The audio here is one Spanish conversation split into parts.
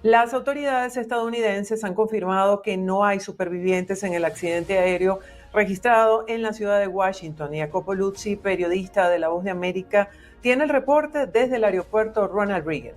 Las autoridades estadounidenses han confirmado que no hay supervivientes en el accidente aéreo registrado en la ciudad de Washington. Jacopo Luzzi, periodista de La Voz de América, tiene el reporte desde el aeropuerto Ronald Reagan.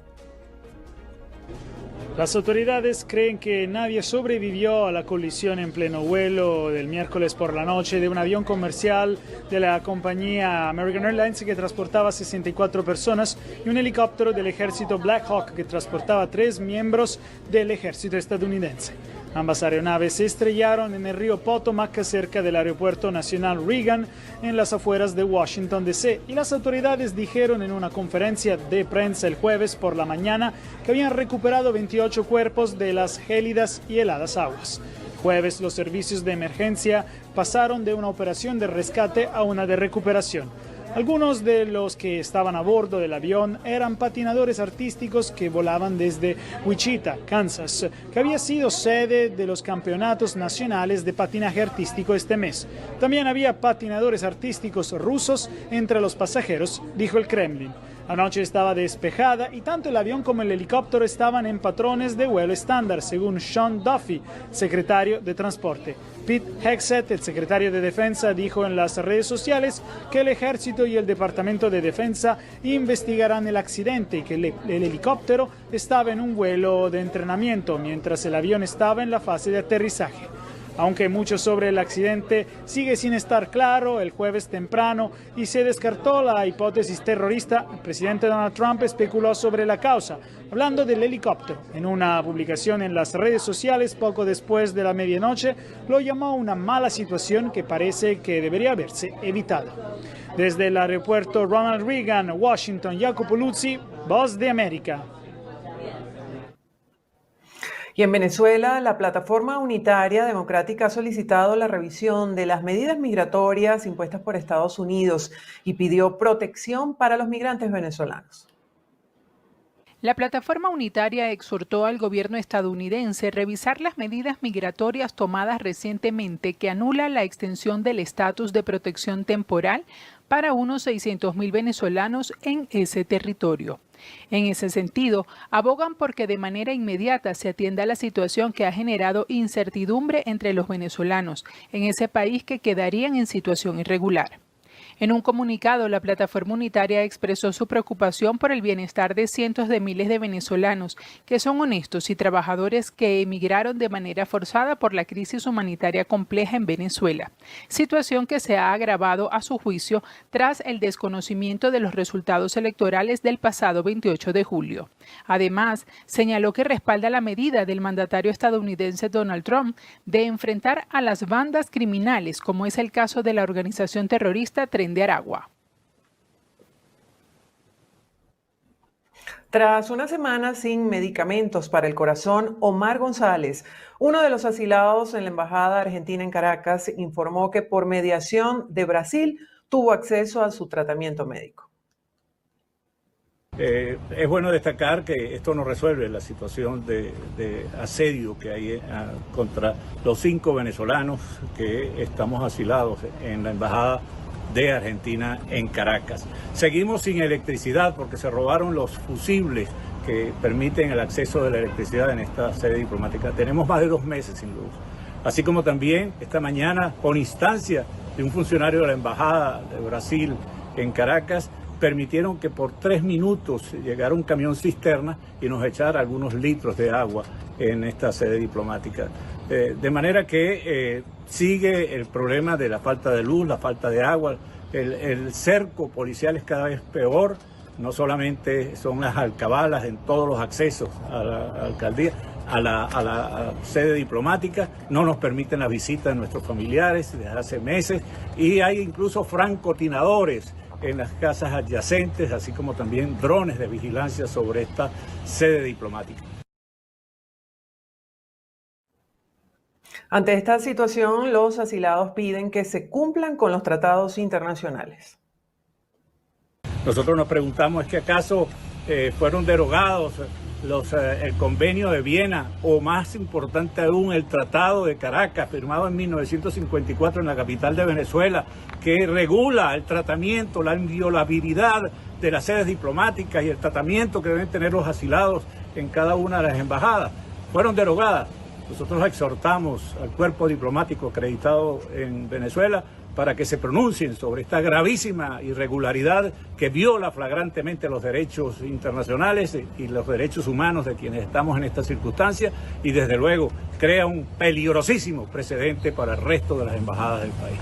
Las autoridades creen que nadie sobrevivió a la colisión en pleno vuelo del miércoles por la noche de un avión comercial de la compañía American Airlines que transportaba 64 personas y un helicóptero del ejército Black Hawk que transportaba 3 miembros del ejército estadounidense. Ambas aeronaves se estrellaron en el río Potomac cerca del aeropuerto nacional Reagan en las afueras de Washington, D.C. y las autoridades dijeron en una conferencia de prensa el jueves por la mañana que habían recuperado 28 cuerpos de las gélidas y heladas aguas. Jueves los servicios de emergencia pasaron de una operación de rescate a una de recuperación. Algunos de los que estaban a bordo del avión eran patinadores artísticos que volaban desde Wichita, Kansas, que había sido sede de los campeonatos nacionales de patinaje artístico este mes. También había patinadores artísticos rusos entre los pasajeros, dijo el Kremlin. La noche estaba despejada y tanto el avión como el helicóptero estaban en patrones de vuelo estándar, según Sean Duffy, secretario de Transporte. Pete Hegseth, el secretario de Defensa, dijo en las redes sociales que el Ejército y el Departamento de Defensa investigarán el accidente y que el helicóptero estaba en un vuelo de entrenamiento mientras el avión estaba en la fase de aterrizaje. Aunque mucho sobre el accidente sigue sin estar claro, el jueves temprano y se descartó la hipótesis terrorista, el presidente Donald Trump especuló sobre la causa, hablando del helicóptero. En una publicación en las redes sociales poco después de la medianoche, lo llamó una mala situación que parece que debería haberse evitado. Desde el aeropuerto Ronald Reagan, Washington, Jacopo Luzzi, Voz de América. Y en Venezuela, la Plataforma Unitaria Democrática ha solicitado la revisión de las medidas migratorias impuestas por Estados Unidos y pidió protección para los migrantes venezolanos. La Plataforma Unitaria exhortó al gobierno estadounidense a revisar las medidas migratorias tomadas recientemente que anulan la extensión del estatus de protección temporal para unos 600.000 venezolanos en ese territorio. En ese sentido, abogan porque de manera inmediata se atienda la situación que ha generado incertidumbre entre los venezolanos en ese país que quedarían en situación irregular. En un comunicado, la Plataforma Unitaria expresó su preocupación por el bienestar de cientos de miles de venezolanos que son honestos y trabajadores que emigraron de manera forzada por la crisis humanitaria compleja en Venezuela, situación que se ha agravado a su juicio tras el desconocimiento de los resultados electorales del pasado 28 de julio. Además, señaló que respalda la medida del mandatario estadounidense Donald Trump de enfrentar a las bandas criminales, como es el caso de la organización terrorista Tren de Aragua. Tras una semana sin medicamentos para el corazón, Omar González, uno de los asilados en la Embajada Argentina en Caracas, informó que por mediación de Brasil tuvo acceso a su tratamiento médico. Es bueno destacar que esto no resuelve la situación de asedio que hay contra los 5 venezolanos que estamos asilados en la Embajada de Argentina en Caracas. Seguimos sin electricidad porque se robaron los fusibles que permiten el acceso de la electricidad en esta sede diplomática. Tenemos más de 2 meses sin luz. Así como también esta mañana, por instancia de un funcionario de la Embajada de Brasil en Caracas, permitieron que por 3 minutos llegara un camión cisterna y nos echara algunos litros de agua en esta sede diplomática. De manera que sigue el problema de la falta de luz, la falta de agua, el cerco policial es cada vez peor, no solamente son las alcabalas en todos los accesos a la alcaldía, a la sede diplomática, no nos permiten la visita de nuestros familiares desde hace meses y hay incluso francotiradores en las casas adyacentes, así como también drones de vigilancia sobre esta sede diplomática. Ante esta situación, los asilados piden que se cumplan con los tratados internacionales. Nosotros nos preguntamos, ¿es que acaso fueron derogados el convenio de Viena o más importante aún el Tratado de Caracas, firmado en 1954 en la capital de Venezuela, que regula el tratamiento, la inviolabilidad de las sedes diplomáticas y el tratamiento que deben tener los asilados en cada una de las embajadas. Fueron derogadas. Nosotros exhortamos al cuerpo diplomático acreditado en Venezuela para que se pronuncien sobre esta gravísima irregularidad que viola flagrantemente los derechos internacionales y los derechos humanos de quienes estamos en esta circunstancia y desde luego crea un peligrosísimo precedente para el resto de las embajadas del país.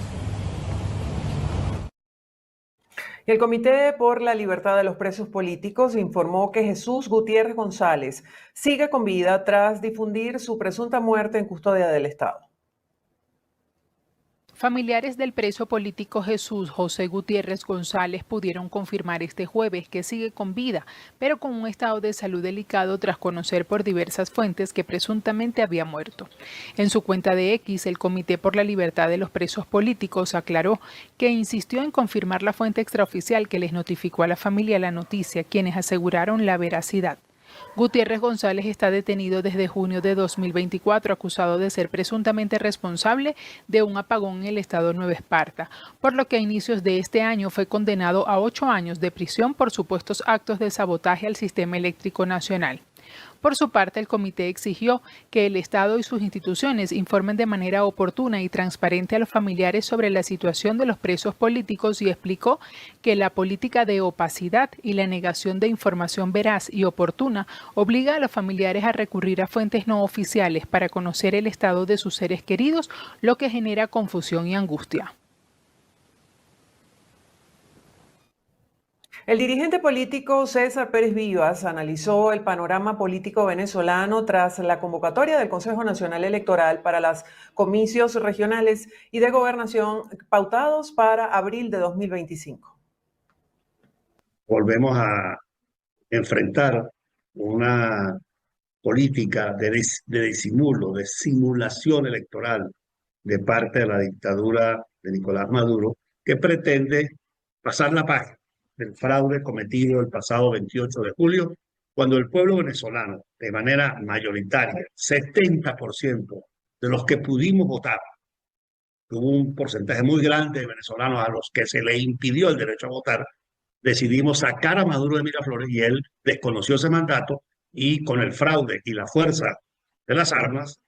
Y el Comité por la Libertad de los Presos Políticos informó que Jesús Gutiérrez González sigue con vida tras difundir su presunta muerte en custodia del Estado. Familiares del preso político Jesús José Gutiérrez González pudieron confirmar este jueves que sigue con vida, pero con un estado de salud delicado tras conocer por diversas fuentes que presuntamente había muerto. En su cuenta de X, el Comité por la Libertad de los Presos Políticos aclaró que insistió en confirmar la fuente extraoficial que les notificó a la familia la noticia, quienes aseguraron la veracidad. Gutiérrez González está detenido desde junio de 2024, acusado de ser presuntamente responsable de un apagón en el estado de Nueva Esparta, por lo que a inicios de este año fue condenado a 8 años de prisión por supuestos actos de sabotaje al sistema eléctrico nacional. Por su parte, el comité exigió que el Estado y sus instituciones informen de manera oportuna y transparente a los familiares sobre la situación de los presos políticos y explicó que la política de opacidad y la negación de información veraz y oportuna obliga a los familiares a recurrir a fuentes no oficiales para conocer el estado de sus seres queridos, lo que genera confusión y angustia. El dirigente político César Pérez Vivas analizó el panorama político venezolano tras la convocatoria del Consejo Nacional Electoral para los comicios regionales y de gobernación pautados para abril de 2025. Volvemos a enfrentar una política de disimulo, de simulación electoral de parte de la dictadura de Nicolás Maduro, que pretende pasar la página del fraude cometido el pasado 28 de julio, cuando el pueblo venezolano, de manera mayoritaria, 70% de los que pudimos votar, hubo un porcentaje muy grande de venezolanos a los que se le impidió el derecho a votar, decidimos sacar a Maduro de Miraflores y él desconoció ese mandato y con el fraude y la fuerza de las armas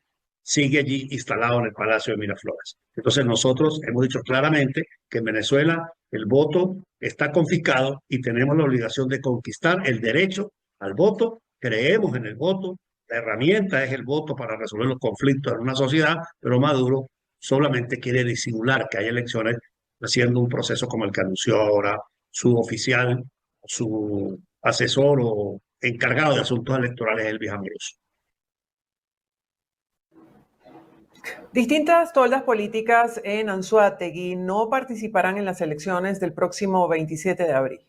sigue allí instalado en el Palacio de Miraflores. Entonces nosotros hemos dicho claramente que en Venezuela el voto está confiscado y tenemos la obligación de conquistar el derecho al voto. Creemos en el voto, la herramienta es el voto para resolver los conflictos en una sociedad, pero Maduro solamente quiere disimular que hay elecciones haciendo un proceso como el que anunció ahora su oficial, su asesor o encargado de asuntos electorales, Elvis Ambrosio. Distintas toldas políticas en Anzoátegui no participarán en las elecciones del próximo 27 de abril.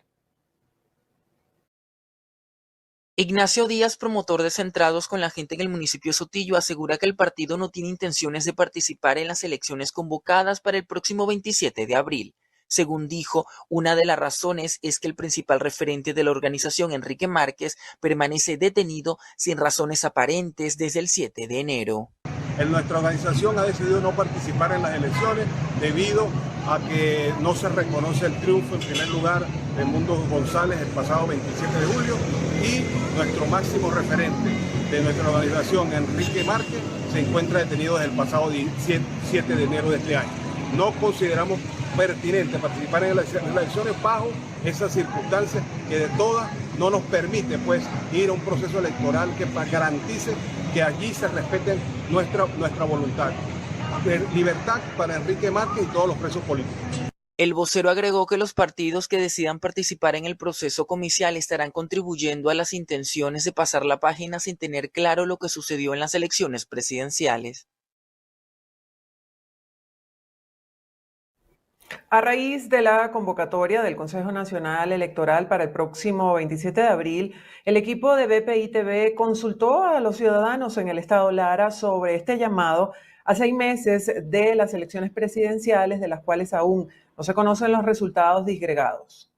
Ignacio Díaz, promotor de Centrados con la Gente en el municipio de Sotillo, asegura que el partido no tiene intenciones de participar en las elecciones convocadas para el próximo 27 de abril. Según dijo, una de las razones es que el principal referente de la organización, Enrique Márquez, permanece detenido sin razones aparentes desde el 7 de enero. Nuestra organización ha decidido no participar en las elecciones debido a que no se reconoce el triunfo en primer lugar de Mundo González el pasado 27 de julio y nuestro máximo referente de nuestra organización, Enrique Márquez, se encuentra detenido desde el pasado 7 de enero de este año. No consideramos pertinente participar en las elecciones bajo esas circunstancias que de todas no nos permite pues ir a un proceso electoral que garantice que allí se respete nuestra voluntad. Libertad para Enrique Márquez y todos los presos políticos. El vocero agregó que los partidos que decidan participar en el proceso comicial estarán contribuyendo a las intenciones de pasar la página sin tener claro lo que sucedió en las elecciones presidenciales. A raíz de la convocatoria del Consejo Nacional Electoral para el próximo 27 de abril, el equipo de BPI-TV consultó a los ciudadanos en el estado Lara sobre este llamado a 6 meses de las elecciones presidenciales, de las cuales aún no se conocen los resultados disgregados.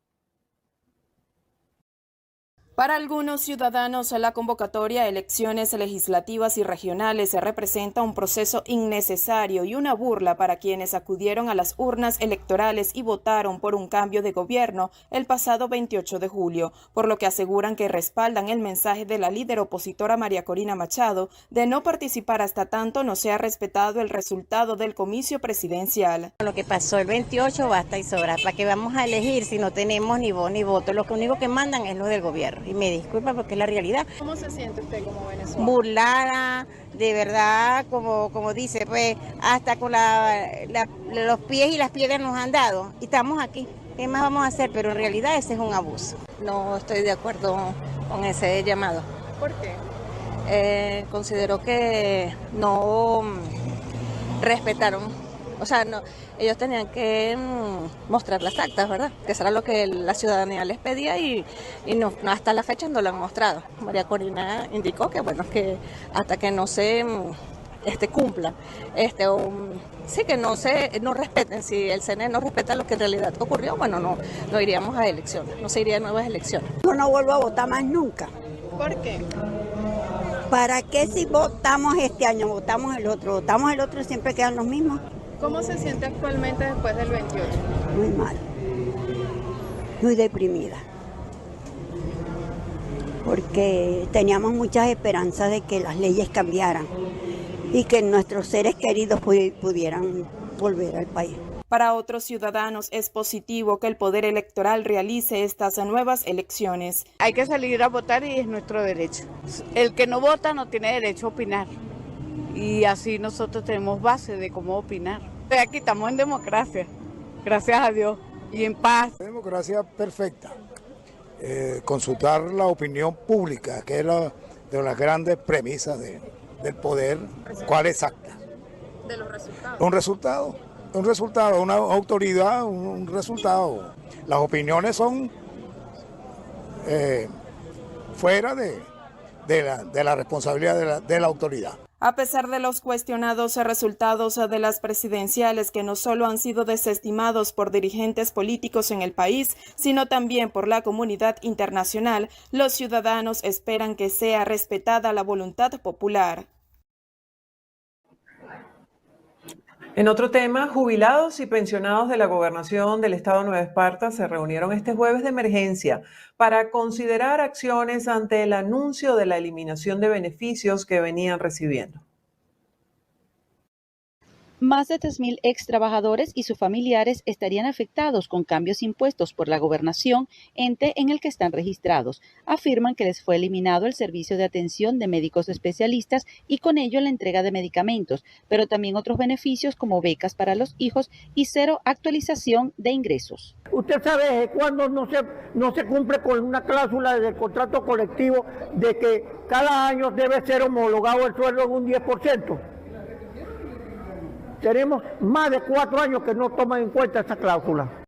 Para algunos ciudadanos, la convocatoria a elecciones legislativas y regionales representa un proceso innecesario y una burla para quienes acudieron a las urnas electorales y votaron por un cambio de gobierno el pasado 28 de julio, por lo que aseguran que respaldan el mensaje de la líder opositora María Corina Machado de no participar hasta tanto no sea respetado el resultado del comicio presidencial. Lo que pasó el 28 basta y sobra. ¿Para qué vamos a elegir si no tenemos ni voz ni voto? Lo único que mandan es lo del gobierno. Y me disculpa porque es la realidad. ¿Cómo se siente usted como venezolano? Burlada, de verdad, como dice, pues hasta con los pies y las piedras nos han dado y estamos aquí. ¿Qué más vamos a hacer? Pero en realidad ese es un abuso. No estoy de acuerdo con ese llamado. ¿Por qué? Considero que no respetaron. O sea, no, ellos tenían que mostrar las actas, ¿verdad? Que eso era lo que la ciudadanía les pedía y no, hasta la fecha no lo han mostrado. María Corina indicó que, bueno, que hasta que no se cumpla, sí que no respeten, si el CNE no respeta lo que en realidad ocurrió, bueno, no iríamos a elecciones, no se iría a nuevas elecciones. Yo no vuelvo a votar más nunca. ¿Por qué? ¿Para qué si votamos este año, votamos el otro? Votamos el otro y siempre quedan los mismos. ¿Cómo se siente actualmente después del 28? Muy mal, muy deprimida, porque teníamos muchas esperanzas de que las leyes cambiaran y que nuestros seres queridos pudieran volver al país. Para otros ciudadanos es positivo que el Poder Electoral realice estas nuevas elecciones. Hay que salir a votar y es nuestro derecho. El que no vota no tiene derecho a opinar. Y así nosotros tenemos base de cómo opinar. Aquí estamos en democracia, gracias a Dios, y en paz. Democracia perfecta. Consultar la opinión pública, que es de las grandes premisas del poder. ¿Cuál es exacta? De los resultados. Un resultado, una autoridad, un resultado. Las opiniones son fuera de la responsabilidad de la autoridad. A pesar de los cuestionados resultados de las presidenciales que no solo han sido desestimados por dirigentes políticos en el país, sino también por la comunidad internacional, los ciudadanos esperan que sea respetada la voluntad popular. En otro tema, jubilados y pensionados de la Gobernación del Estado de Nueva Esparta se reunieron este jueves de emergencia para considerar acciones ante el anuncio de la eliminación de beneficios que venían recibiendo. Más de 3.000 ex trabajadores y sus familiares estarían afectados con cambios impuestos por la gobernación, ente en el que están registrados. Afirman que les fue eliminado el servicio de atención de médicos especialistas y con ello la entrega de medicamentos, pero también otros beneficios como becas para los hijos y cero actualización de ingresos. Usted sabe cuándo no se cumple con una cláusula del contrato colectivo de que cada año debe ser homologado el sueldo en un 10%. Tenemos más de 4 años que no toman en cuenta esa cláusula.